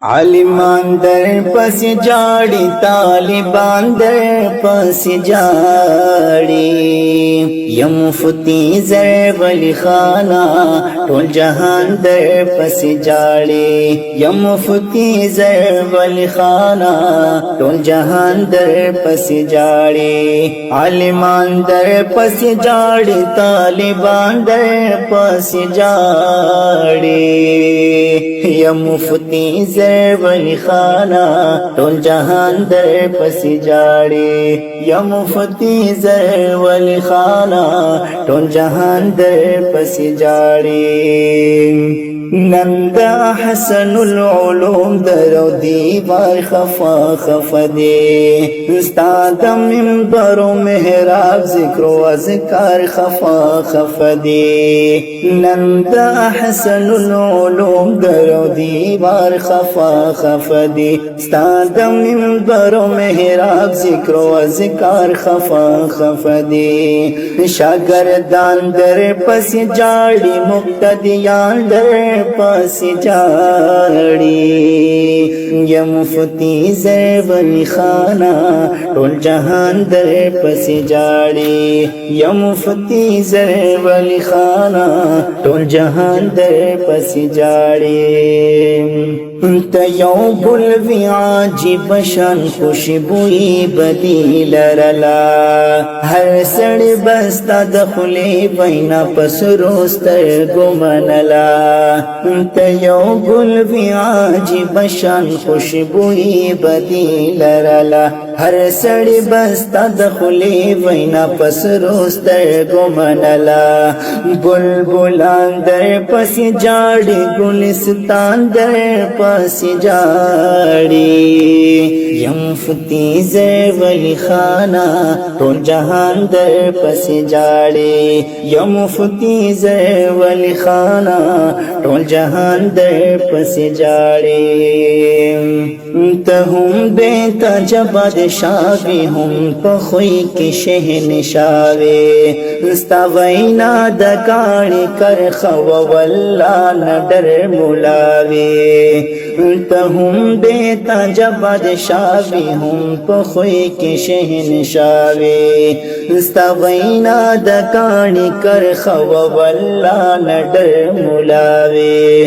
عالمان در پس جاڑی طالبان در پس جاڑی یا مفتی زر ولی خانا ټول جہان در پس جاڑی یا مفتی زر ولی خانا ټول جہان در پس جاڑی عالمان در پس جاڑی طالبان در پس جاڑی یا مفتی زر ولی خانا ټول جہان در پس جاڑی یا مفتی زر ولی خانا ټول جہان در پس جاڑی نند حسن العلوم درو دیوار خفا خفا دے استاد منبر و محراب ذکر و اذکار خفا خفا دے نند حسن العلوم درو دیوار خفا خفا دے استاد منبر و محراب ذکر و اذکار خفا خفا دے شاگردان در پس جاڑی مقتدیان در پس جاڑی یا مفتی زر ولی خانا ټول جہان در پس جاڑی یا مفتی زر ولی خانا ټول جہان در پس جاڑی انت یو بلوی عاجب شان خوشبوئی بدی لرلا ہر سڑ بستا دخلی بینا پس روستر گمنلا انت یو بلوی عاجب شان خوشبوئی بدی لرلا ہر سڑ بستا دخلی بینا پس روستر گمنلا بلبلان در پس جاڑی گلستان در پس جاڑی یا مفتی زر ولی خانا ټول جہان در پس جاڑی یا مفتی زر ولی خانا ټول جہان در پس جاڑی تہم بیتا جباد شاوی ہم پخوئی کی شہن شاوی ستا وینا دکانی کر خو واللہ ندر ملاوی تہم بیتا جباد شاوی ہم پخوئی کی شہن شاوی ستا وینا دکانی کر خو واللہ ندر ملاوی